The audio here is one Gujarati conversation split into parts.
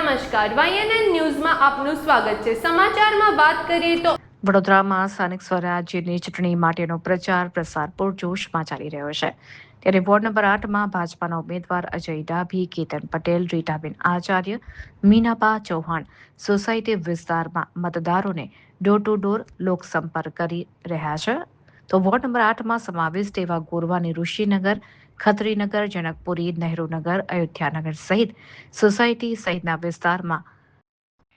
નમસ્કાર, YNN ન્યૂઝમાં આપનું સ્વાગત છે। સમાચારમાં વાત કરીએ તો વડોદરામાં સ્થાનિક સ્વરાજ્યની ચૂંટણી માટેનો પ્રચાર પ્રસાર પૂરજોશમાં ચાલી રહ્યો છે। ત્યારે વોર્ડ નંબર 8માં ભાજપાના ઉમેદવાર અજય ડાભી, કેતન પટેલ, રીટાબેન આચાર્ય, મીનાબા ચૌહાણ સોસાયટી વિસ્તારમાં મતદારોને ડોર ટુ ડોર લોકસંપર્ક કરી રહ્યા છે। તો વોર્ડ નંબર 8માં સમાવિષ્ટ એવા ગોરવાની ઋષિનગર, ખત્રીનગર, જનકપુરી, નહેરુનગર, અયોધ્યાનગર સહિત સોસાયટી સહિતના વિસ્તારમાં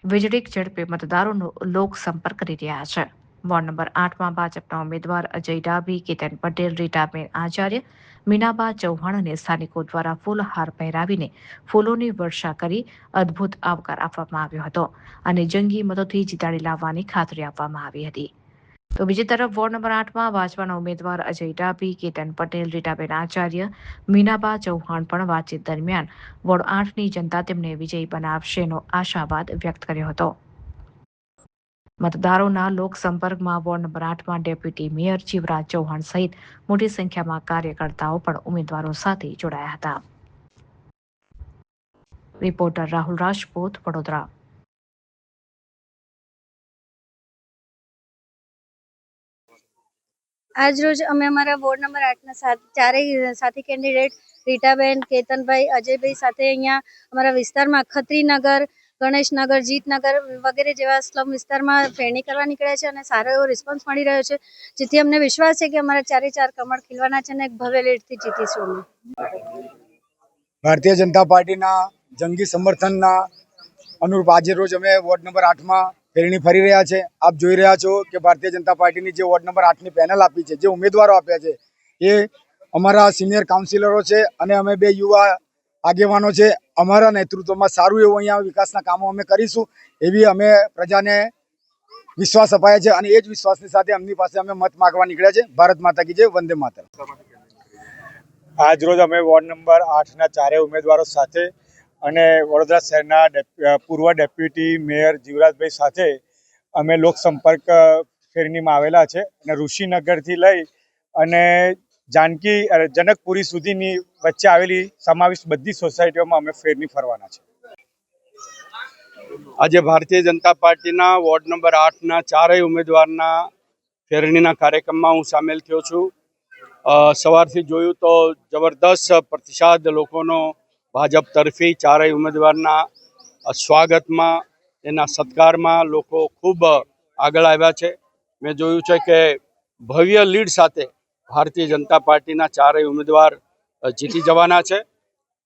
વીજળીક ઝડપે મતદારોનો લોકસંપર્ક કરી રહ્યા છે। વોર્ડ નંબર 8માં ભાજપના ઉમેદવાર અજય ડાભી, કેતન પટેલ, રીટાબેન આચાર્ય, મીનાબા ચૌહાણને સ્થાનિકો દ્વારા ફૂલહાર પહેરાવીને ફૂલોની વર્ષા કરી અદ્ભુત આવકાર આપવામાં આવ્યો હતો અને જંગી મતોથી જીતાડી લાવવાની ખાતરી આપવામાં આવી હતી। તો બીજી તરફ વોર્ડ નંબર 8માં ભાજપાના ઉમેદવાર અજય ડાભી, કેતન પટેલ, રીટાબેન આચાર્ય, મીનાબા ચૌહાણ પણ વાતચીત દરમિયાન વોર્ડ 8ની જનતા તેમને વિજયી બનાવશેનો આશાવાદ વ્યક્ત કર્યો હતો। મતદારોના લોકસંપર્કમાં વોર્ડ નંબર 8માં ડેપ્યુટી મેયર જીવરાજ ચૌહાણ સહિત મોટી સંખ્યામાં કાર્યકર્તાઓ પણ ઉમેદવારો સાથે જોડાયા હતા। રિપોર્ટર રાહુલ રાજપૂત, વડોદરા। आज रोज અમે અમારા વોર્ડ નંબર 8ના ચારેય સાથી કેન્ડિડેટ રીટાબેન, કેતનભાઈ, અજયભાઈ સાથે અહીંયા અમારા વિસ્તારમાં ખત્રીનગર, ગણેશનગર, જીતનગર વગેરે જેવા સ્લમ વિસ્તારમાં ફેરણી કરવા નીકળ્યા છે અને સારો એવો રિસ્પોન્સ મળી રહ્યો છે, જેથી અમને વિશ્વાસ છે કે અમારા ચારે ચાર કમળ ખીલવાના છે અને એક ભવ્ય લીડથી જીતીશું અમે। ભારતીય જનતા પાર્ટીના જંગી સમર્થનના અનુરૂપ આજે રોજ અમે વોર્ડ નંબર 8માં ફેરણી ફરી રહ્યા છે। આપ જોઈ રહ્યા છો કે ભારતીય જનતા પાર્ટીની જે વોર્ડ નંબર 8ની પેનલ આપી છે, જે ઉમેદવારો આપ્યા છે, એ અમારા સિનિયર કાઉન્સિલરો છે અને અમે બે યુવા આગેવાનો છે। અમારા નેતૃત્વમાં સારું એવું અહીંયા વિકાસના કામો અમે કરીશું એવી અમે પ્રજાને વિશ્વાસ અપાયા છે અને એ જ વિશ્વાસની સાથે એમની પાસે અમે મત માગવા નીકળ્યા છે। ભારત માતા કી જય, વંદે માતરમ। આજ રોજ અમે વોર્ડ નંબર 8ના ચારેય ઉમેદવારો સાથે અને વડોદરા શહેરના પૂર્વ ડેપ્યુટી મેયર જીવરાજભાઈ સાથે અમે લોકસંપર્ક ફેરણીમાં આવેલા છે અને ઋષિનગરથી લઈ અને જનકપુરી સુધીની વચ્ચે આવેલી સમાવિષ્ટ બધી સોસાયટીઓમાં અમે ફેરણી ફરવાના છે। આજે ભારતીય જનતા પાર્ટીના વોર્ડ નંબર 8ના ચારેય ઉમેદવારના ફેરણીના કાર્યક્રમમાં હું સામેલ થયો છું। સવારથી જોયું તો જબરદસ્ત પ્રતિસાદ લોકોનો ભાજપ તરફી ચારેય ઉમેદવારના સ્વાગતમાં, એના સત્કારમાં લોકો ખૂબ આગળ આવ્યા છે। મેં જોયું છે કે ભવ્ય લીડ સાથે ભારતીય જનતા પાર્ટીના ચારેય ઉમેદવાર જીતી જવાના છે।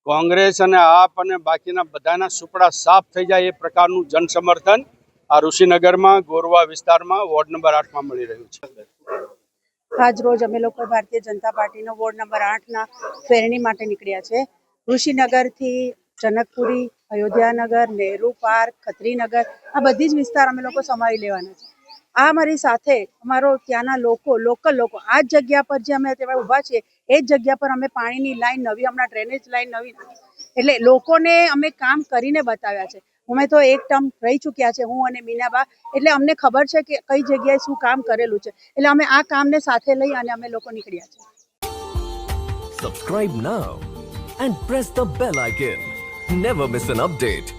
કોંગ્રેસ અને આપ અને બાકીના બધાના સુપડા સાફ થઈ જાય એ પ્રકારનું જનસમર્થન આ ઋષિનગરમાં ગોરવા વિસ્તારમાં વોર્ડ નંબર 8માં મળી રહ્યું છે। આજ રોજ અમે લોકો ભારતીય જનતા પાર્ટીનો વોર્ડ નંબર 8ના ફેરણી માટે નીકળ્યા છે। ઋષિનગરથી જનકપુરી, અયોધ્યાનગર, નહેરુ પાર્ક, ખત્રીનગર આ બધી જ વિસ્તાર અમે લોકો સમાવી લેવાના છે। આ મારી સાથે અમારો ત્યાંના લોકલ લોકો આ જ જગ્યા પર જે અમે અત્યારે ઊભા છીએ એ જ જગ્યા પર અમે પાણીની લાઈન નવી, હમણાં ડ્રેનેજ લાઈન નવી, એટલે લોકોને અમે કામ કરીને બતાવ્યા છે। અમે તો એક ટર્મ રહી ચૂક્યા છે, હું અને મીનાબા, એટલે અમને ખબર છે કે કઈ જગ્યાએ શું કામ કરેલું છે, એટલે અમે આ કામને સાથે લઈ અને અમે લોકો નીકળ્યા છે। Subscribe now and press the bell icon. Never miss an update.